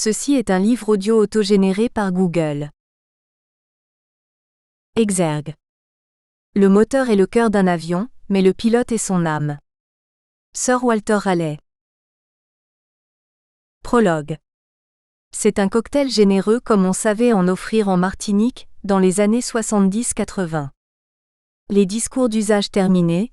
Ceci est un livre audio autogénéré par Google. Exergue. Le moteur est le cœur d'un avion, mais le pilote est son âme. Sir Walter Raleigh. Prologue. C'est un cocktail généreux comme on savait en offrir en Martinique, dans les années 70-80. Les discours d'usage terminés,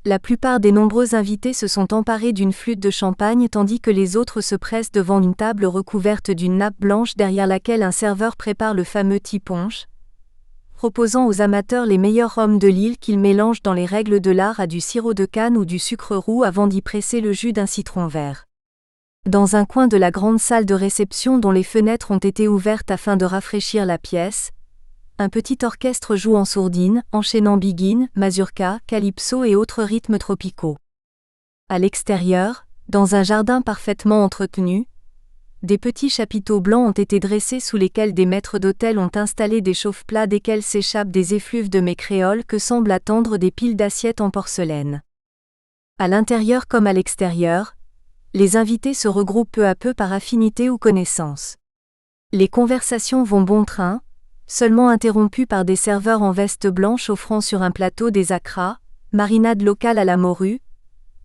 la plupart des nombreux invités se sont emparés d'une flûte de champagne tandis que les autres se pressent devant une table recouverte d'une nappe blanche derrière laquelle un serveur prépare le fameux thé-punch, proposant aux amateurs les meilleurs rhums de l'île qu'il mélange dans les règles de l'art à du sirop de canne ou du sucre roux avant d'y presser le jus d'un citron vert. Dans un coin de la grande salle de réception dont les fenêtres ont été ouvertes afin de rafraîchir la pièce, un petit orchestre joue en sourdine, enchaînant biguine, mazurka, calypso et autres rythmes tropicaux. À l'extérieur, dans un jardin parfaitement entretenu, des petits chapiteaux blancs ont été dressés sous lesquels des maîtres d'hôtel ont installé des chauffe-plats desquels s'échappent des effluves de mets créoles que semblent attendre des piles d'assiettes en porcelaine. À l'intérieur comme à l'extérieur, les invités se regroupent peu à peu par affinité ou connaissance. Les conversations vont bon train, seulement interrompues par des serveurs en veste blanche offrant sur un plateau des acras, marinades locales à la morue,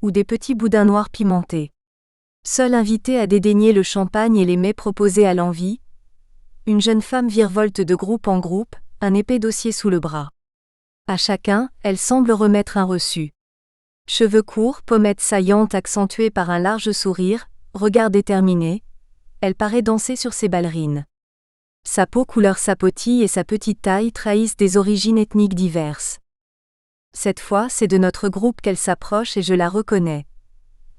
ou des petits boudins noirs pimentés. Seul invité à dédaigner le champagne et les mets proposés à l'envi, une jeune femme virevolte de groupe en groupe, un épais dossier sous le bras. À chacun, elle semble remettre un reçu. Cheveux courts, pommettes saillantes accentuées par un large sourire, regard déterminé, elle paraît danser sur ses ballerines. Sa peau couleur sapotille et sa petite taille trahissent des origines ethniques diverses. Cette fois, c'est de notre groupe qu'elle s'approche et je la reconnais.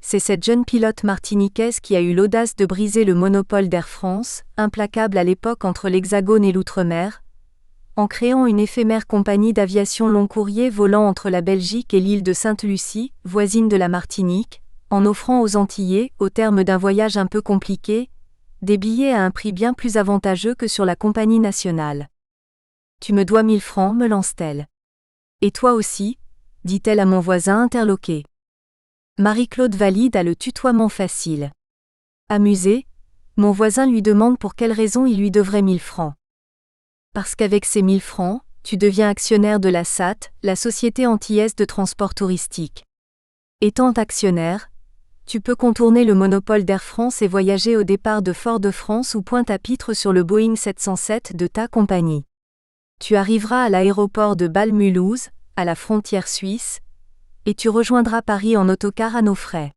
C'est cette jeune pilote martiniquaise qui a eu l'audace de briser le monopole d'Air France, implacable à l'époque entre l'Hexagone et l'Outre-mer, en créant une éphémère compagnie d'aviation long courrier volant entre la Belgique et l'île de Sainte-Lucie, voisine de la Martinique, en offrant aux Antillais, au terme d'un voyage un peu compliqué, des billets à un prix bien plus avantageux que sur la compagnie nationale. « Tu me dois 1000 francs, me lance-t-elle. Et toi aussi, dit-elle à mon voisin interloqué. Marie-Claude valide à le tutoiement facile. Amusé, mon voisin lui demande pour quelle raison il lui devrait 1000 francs. Parce qu'avec ces 1000 francs, tu deviens actionnaire de la SAT, la Société Antillaise de Transport Touristique. Étant actionnaire, tu peux contourner le monopole d'Air France et voyager au départ de Fort-de-France ou Pointe-à-Pitre sur le Boeing 707 de ta compagnie. Tu arriveras à l'aéroport de Bâle-Mulhouse, à la frontière suisse, et tu rejoindras Paris en autocar à nos frais.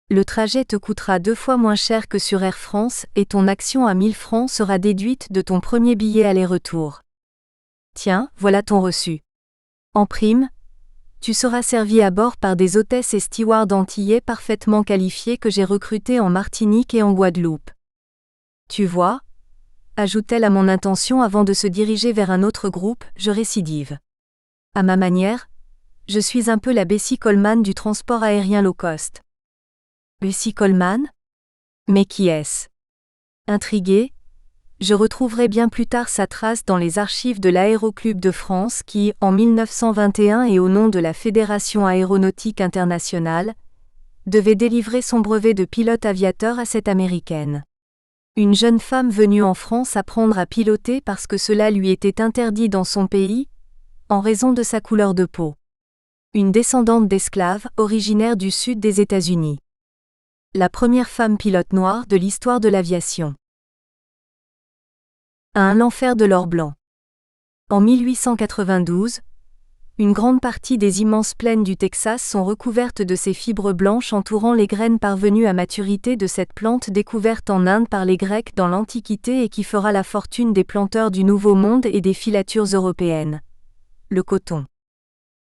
Le trajet te coûtera 2 fois moins cher que sur Air France et ton action à 1000 francs sera déduite de ton premier billet aller-retour. Tiens, voilà ton reçu. En prime, tu seras servi à bord par des hôtesses et stewards antillais parfaitement qualifiés que j'ai recrutés en Martinique et en Guadeloupe. Tu vois, ajoute-t-elle à mon intention avant de se diriger vers un autre groupe, je récidive. À ma manière, je suis un peu la Bessie Coleman du transport aérien low cost. Bessie Coleman ? Mais qui est-ce ? Intrigué, je retrouverai bien plus tard sa trace dans les archives de l'Aéroclub de France qui, en 1921 et au nom de la Fédération aéronautique internationale, devait délivrer son brevet de pilote aviateur à cette américaine. Une jeune femme venue en France apprendre à piloter parce que cela lui était interdit dans son pays, en raison de sa couleur de peau. Une descendante d'esclaves, originaire du sud des États-Unis. La première femme pilote noire de l'histoire de l'aviation. L'enfer de l'or blanc. En 1892, une grande partie des immenses plaines du Texas sont recouvertes de ces fibres blanches entourant les graines parvenues à maturité de cette plante découverte en Inde par les Grecs dans l'Antiquité et qui fera la fortune des planteurs du Nouveau Monde et des filatures européennes. Le coton.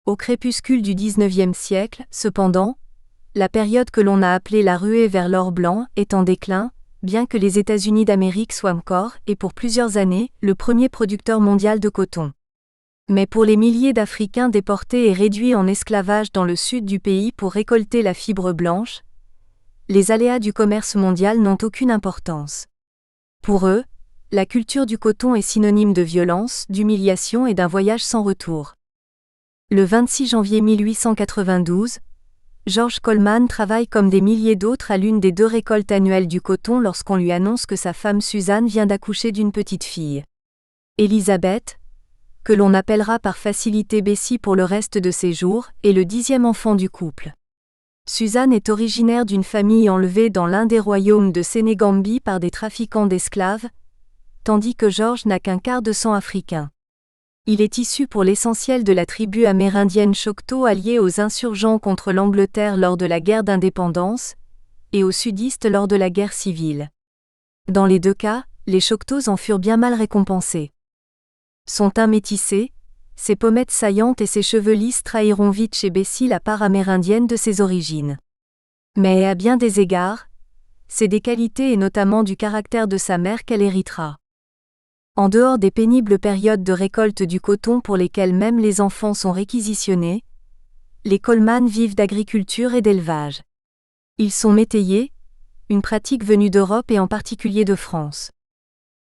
Au crépuscule du XIXe siècle, cependant, la période que l'on a appelée la ruée vers l'or blanc est en déclin, bien que les États-Unis d'Amérique soient encore, et pour plusieurs années, le premier producteur mondial de coton. Mais pour les milliers d'Africains déportés et réduits en esclavage dans le sud du pays pour récolter la fibre blanche, les aléas du commerce mondial n'ont aucune importance. Pour eux, la culture du coton est synonyme de violence, d'humiliation et d'un voyage sans retour. Le 26 janvier 1892, George Coleman travaille comme des milliers d'autres à l'une des 2 récoltes annuelles du coton lorsqu'on lui annonce que sa femme Suzanne vient d'accoucher d'une petite fille. Elizabeth, que l'on appellera par facilité Bessie pour le reste de ses jours, est le 10e enfant du couple. Suzanne est originaire d'une famille enlevée dans l'un des royaumes de Sénégambie par des trafiquants d'esclaves, tandis que George n'a qu'un quart de sang africain. Il est issu pour l'essentiel de la tribu amérindienne Choctaw alliée aux insurgents contre l'Angleterre lors de la guerre d'indépendance, et aux sudistes lors de la guerre civile. Dans les 2 cas, les Choctaws en furent bien mal récompensés. Son teint métissé, ses pommettes saillantes et ses cheveux lisses trahiront vite chez Bessie la part amérindienne de ses origines. Mais à bien des égards, c'est des qualités et notamment du caractère de sa mère qu'elle héritera. En dehors des pénibles périodes de récolte du coton pour lesquelles même les enfants sont réquisitionnés, les Coleman vivent d'agriculture et d'élevage. Ils sont métayers, une pratique venue d'Europe et en particulier de France.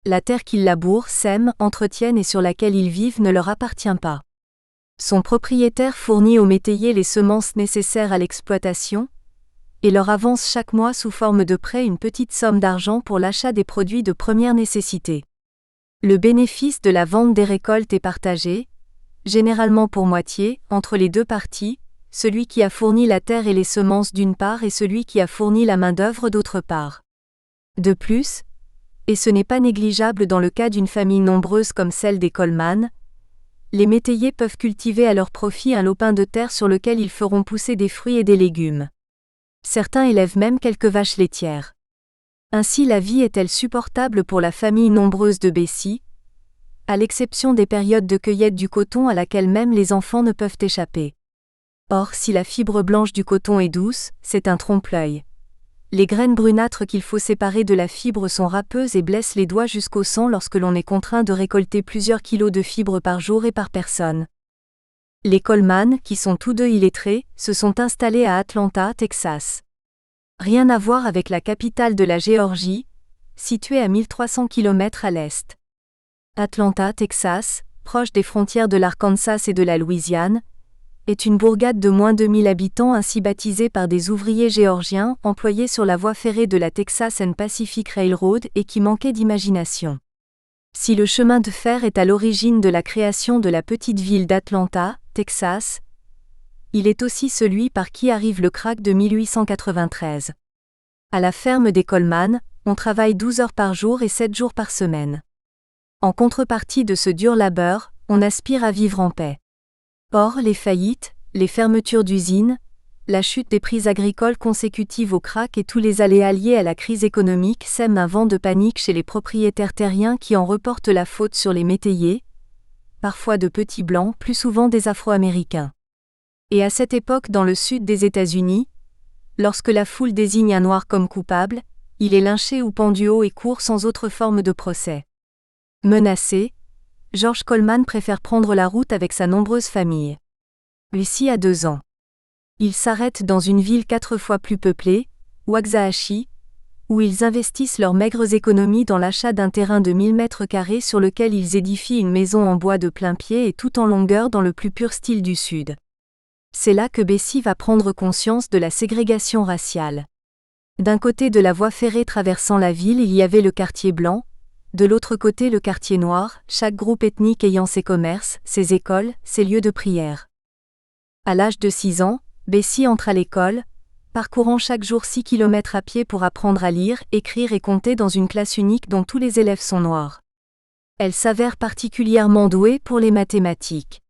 La terre qu'ils labourent, sèment, entretiennent et sur laquelle ils vivent ne leur appartient pas. Son propriétaire fournit aux métayers les semences nécessaires à l'exploitation, et leur avance chaque mois sous forme de prêt une petite somme d'argent pour l'achat des produits de première nécessité. Le bénéfice de la vente des récoltes est partagé, généralement pour moitié, entre les 2 parties, celui qui a fourni la terre et les semences d'une part et celui qui a fourni la main-d'œuvre d'autre part. De plus, et ce n'est pas négligeable dans le cas d'une famille nombreuse comme celle des Coleman, les métayers peuvent cultiver à leur profit un lopin de terre sur lequel ils feront pousser des fruits et des légumes. Certains élèvent même quelques vaches laitières. Ainsi la vie est-elle supportable pour la famille nombreuse de Bessie, à l'exception des périodes de cueillette du coton à laquelle même les enfants ne peuvent échapper. Or si la fibre blanche du coton est douce, c'est un trompe-l'œil. Les graines brunâtres qu'il faut séparer de la fibre sont râpeuses et blessent les doigts jusqu'au sang lorsque l'on est contraint de récolter plusieurs kilos de fibres par jour et par personne. Les Coleman, qui sont tous 2 illettrés, se sont installés à Atlanta, Texas. Rien à voir avec la capitale de la Géorgie, située à 1300 km à l'est. Atlanta, Texas, proche des frontières de l'Arkansas et de la Louisiane, est une bourgade de moins de 1000 habitants ainsi baptisée par des ouvriers géorgiens employés sur la voie ferrée de la Texas and Pacific Railroad et qui manquaient d'imagination. Si le chemin de fer est à l'origine de la création de la petite ville d'Atlanta, Texas, il est aussi celui par qui arrive le crack de 1893. À la ferme des Coleman, on travaille 12 heures par jour et 7 jours par semaine. En contrepartie de ce dur labeur, on aspire à vivre en paix. Or, les faillites, les fermetures d'usines, la chute des prix agricoles consécutive au krach et tous les aléas liés à la crise économique sèment un vent de panique chez les propriétaires terriens qui en reportent la faute sur les métayers, parfois de petits blancs, plus souvent des Afro-Américains. Et à cette époque dans le sud des États-Unis, lorsque la foule désigne un noir comme coupable, il est lynché ou pendu haut et court sans autre forme de procès. Menacé, George Coleman préfère prendre la route avec sa nombreuse famille. Bessie a 2 ans. Ils s'arrêtent dans une ville 4 fois plus peuplée, Waxahachie, où ils investissent leurs maigres économies dans l'achat d'un terrain de 1000 mètres carrés sur lequel ils édifient une maison en bois de plain-pied et tout en longueur dans le plus pur style du Sud. C'est là que Bessie va prendre conscience de la ségrégation raciale. D'un côté de la voie ferrée traversant la ville il y avait le quartier blanc, de l'autre côté le quartier noir, chaque groupe ethnique ayant ses commerces, ses écoles, ses lieux de prière. À l'âge de 6 ans, Bessie entre à l'école, parcourant chaque jour 6 km à pied pour apprendre à lire, écrire et compter dans une classe unique dont tous les élèves sont noirs. Elle s'avère particulièrement douée pour les mathématiques.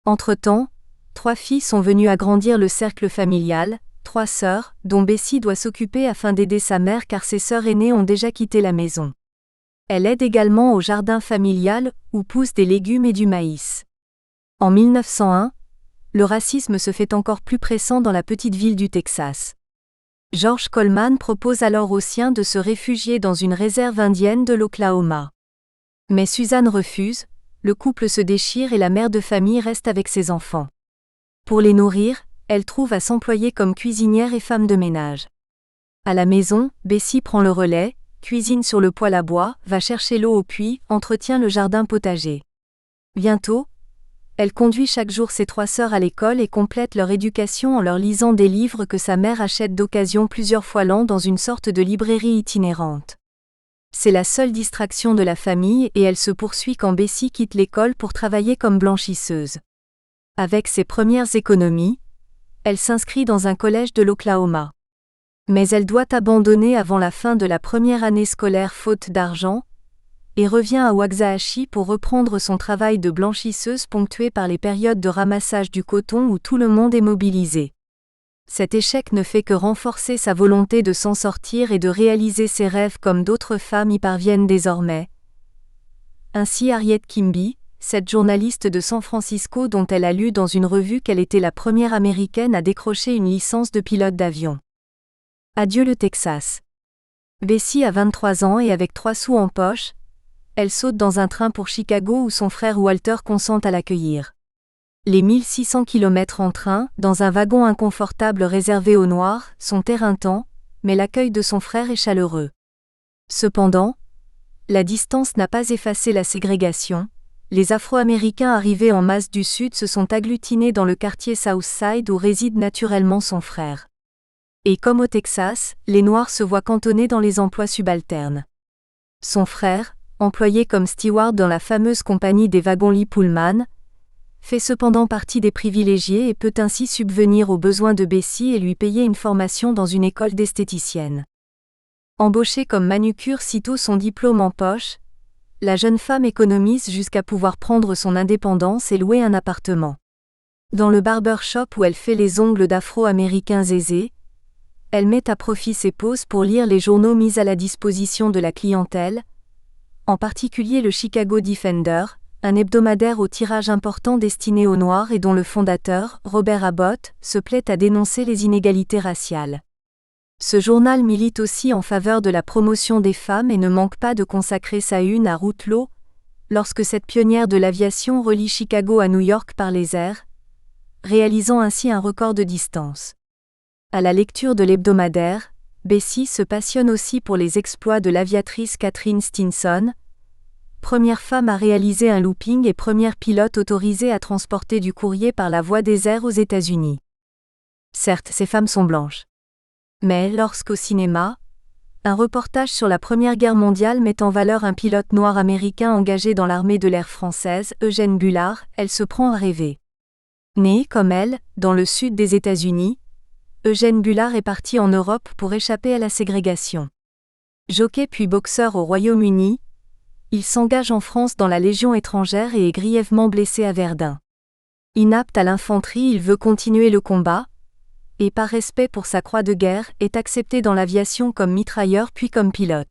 Entre-temps, 3 filles sont venues agrandir le cercle familial, 3 sœurs, dont Bessie doit s'occuper afin d'aider sa mère car ses sœurs aînées ont déjà quitté la maison. Elle aide également au jardin familial, où poussent des légumes et du maïs. En 1901, le racisme se fait encore plus pressant dans la petite ville du Texas. George Coleman propose alors aux siens de se réfugier dans une réserve indienne de l'Oklahoma. Mais Suzanne refuse, le couple se déchire et la mère de famille reste avec ses enfants. Pour les nourrir, elle trouve à s'employer comme cuisinière et femme de ménage. À la maison, Bessie prend le relais, cuisine sur le poêle à bois, va chercher l'eau au puits, entretient le jardin potager. Bientôt, Elle conduit chaque jour ses 3 sœurs à l'école et complète leur éducation en leur lisant des livres que sa mère achète d'occasion plusieurs fois l'an dans une sorte de librairie itinérante. C'est la seule distraction de la famille et elle se poursuit quand Bessie quitte l'école pour travailler comme blanchisseuse. Avec ses premières économies, elle s'inscrit dans un collège de l'Oklahoma. Mais elle doit abandonner avant la fin de la première année scolaire faute d'argent, et revient à Waxahachie pour reprendre son travail de blanchisseuse ponctué par les périodes de ramassage du coton où tout le monde est mobilisé. Cet échec ne fait que renforcer sa volonté de s'en sortir et de réaliser ses rêves comme d'autres femmes y parviennent désormais. Ainsi Harriet Quimby, cette journaliste de San Francisco dont elle a lu dans une revue qu'elle était la première américaine à décrocher une licence de pilote d'avion. Adieu le Texas. Bessie a 23 ans et avec 3 sous en poche, elle saute dans un train pour Chicago où son frère Walter consent à l'accueillir. Les 1600 km en train, dans un wagon inconfortable réservé aux Noirs, sont éreintants, mais l'accueil de son frère est chaleureux. Cependant, la distance n'a pas effacé la ségrégation. Les Afro-Américains arrivés en masse du Sud se sont agglutinés dans le quartier Southside où réside naturellement son frère. Et comme au Texas, les Noirs se voient cantonnés dans les emplois subalternes. Son frère, employé comme steward dans la fameuse compagnie des wagons-lits Pullman, fait cependant partie des privilégiés et peut ainsi subvenir aux besoins de Bessie et lui payer une formation dans une école d'esthéticienne. Embauchée comme manucure sitôt son diplôme en poche, la jeune femme économise jusqu'à pouvoir prendre son indépendance et louer un appartement. Dans le barbershop où elle fait les ongles d'Afro-Américains aisés, elle met à profit ses pauses pour lire les journaux mis à la disposition de la clientèle, en particulier le Chicago Defender, un hebdomadaire au tirage important destiné aux Noirs et dont le fondateur, Robert Abbott, se plaît à dénoncer les inégalités raciales. Ce journal milite aussi en faveur de la promotion des femmes et ne manque pas de consacrer sa une à Ruth Lowe, lorsque cette pionnière de l'aviation relie Chicago à New York par les airs, réalisant ainsi un record de distance. À la lecture de l'hebdomadaire, Bessie se passionne aussi pour les exploits de l'aviatrice Catherine Stinson, première femme à réaliser un looping et première pilote autorisée à transporter du courrier par la voie des airs aux États-Unis. Certes, ces femmes sont blanches. Mais lorsqu'au cinéma, un reportage sur la Première Guerre mondiale met en valeur un pilote noir américain engagé dans l'armée de l'air française, Eugène Bullard, elle se prend à rêver. Né, comme elle, dans le sud des États-Unis, Eugène Bullard est parti en Europe pour échapper à la ségrégation. Jockey puis boxeur au Royaume-Uni, il s'engage en France dans la Légion étrangère et est grièvement blessé à Verdun. Inapte à l'infanterie, il veut continuer le combat, et par respect pour sa croix de guerre, est accepté dans l'aviation comme mitrailleur puis comme pilote.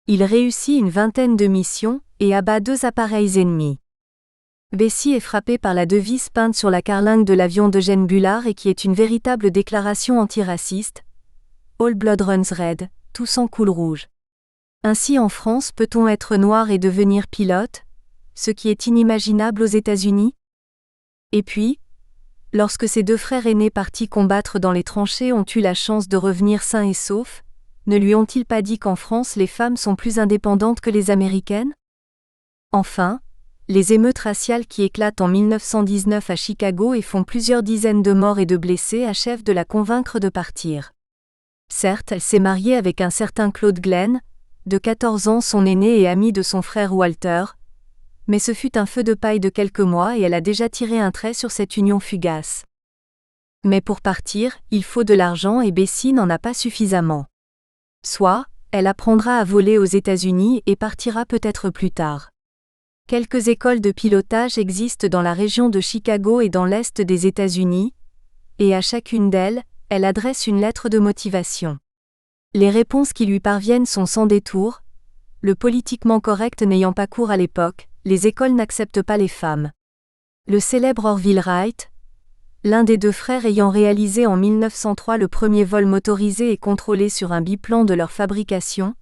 Il réussit une 20aine de missions, et abat 2 appareils ennemis. Bessie est frappée par la devise peinte sur la carlingue de l'avion d'Eugène Bullard et qui est une véritable déclaration antiraciste. All blood runs red, tout sang coule rouge. Ainsi en France peut-on être noir et devenir pilote, ce qui est inimaginable aux États-Unis? Et puis, lorsque ses 2 frères aînés partis combattre dans les tranchées ont eu la chance de revenir sains et saufs, ne lui ont-ils pas dit qu'en France les femmes sont plus indépendantes que les Américaines? Enfin, les émeutes raciales qui éclatent en 1919 à Chicago et font plusieurs dizaines de morts et de blessés achèvent de la convaincre de partir. Certes, elle s'est mariée avec un certain Claude Glenn, de 14 ans son aîné et ami de son frère Walter, mais ce fut un feu de paille de quelques mois et elle a déjà tiré un trait sur cette union fugace. Mais pour partir, il faut de l'argent et Bessie n'en a pas suffisamment. Soit, elle apprendra à voler aux États-Unis et partira peut-être plus tard. Quelques écoles de pilotage existent dans la région de Chicago et dans l'est des États-Unis, et à chacune d'elles, elle adresse une lettre de motivation. Les réponses qui lui parviennent sont sans détour, le politiquement correct n'ayant pas cours à l'époque, les écoles n'acceptent pas les femmes. Le célèbre Orville Wright, l'un des 2 frères ayant réalisé en 1903 le premier vol motorisé et contrôlé sur un biplan de leur fabrication,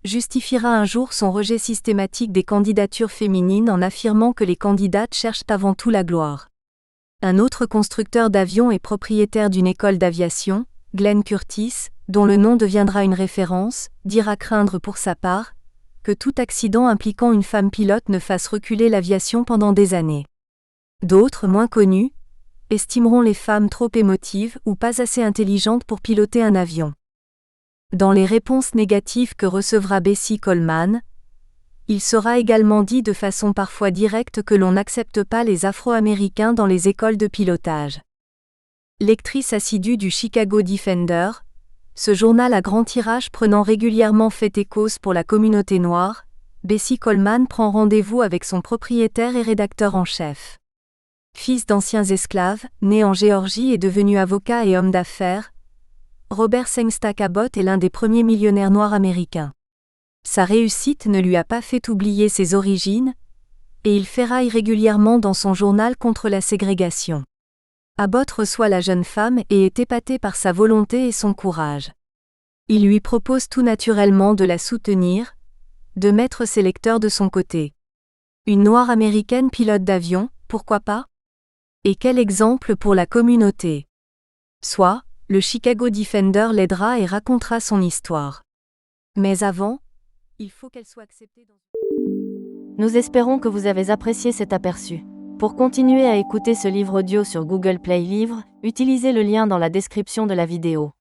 justifiera un jour son rejet systématique des candidatures féminines en affirmant que les candidates cherchent avant tout la gloire. Un autre constructeur d'avions et propriétaire d'une école d'aviation, Glenn Curtis, dont le nom deviendra une référence, dira craindre pour sa part que tout accident impliquant une femme pilote ne fasse reculer l'aviation pendant des années. D'autres, moins connus, estimeront les femmes trop émotives ou pas assez intelligentes pour piloter un avion. Dans les réponses négatives que recevra Bessie Coleman, il sera également dit de façon parfois directe que l'on n'accepte pas les Afro-Américains dans les écoles de pilotage. Lectrice assidue du Chicago Defender, ce journal à grand tirage prenant régulièrement fait et cause pour la communauté noire, Bessie Coleman prend rendez-vous avec son propriétaire et rédacteur en chef. Fils d'anciens esclaves, né en Géorgie et devenu avocat et homme d'affaires, Robert Sengsta Cabot est l'un des premiers millionnaires noirs américains. Sa réussite ne lui a pas fait oublier ses origines, et il ferraille régulièrement dans son journal contre la ségrégation. Abbott reçoit la jeune femme et est épaté par sa volonté et son courage. Il lui propose tout naturellement de la soutenir, de mettre ses lecteurs de son côté. Une noire américaine pilote d'avion, pourquoi pas? Et quel exemple pour la communauté! Soit, le Chicago Defender l'aidera et racontera son histoire. Mais avant, il faut qu'elle soit acceptée dans... Nous espérons que vous avez apprécié cet aperçu. Pour continuer à écouter ce livre audio sur Google Play Livres, utilisez le lien dans la description de la vidéo.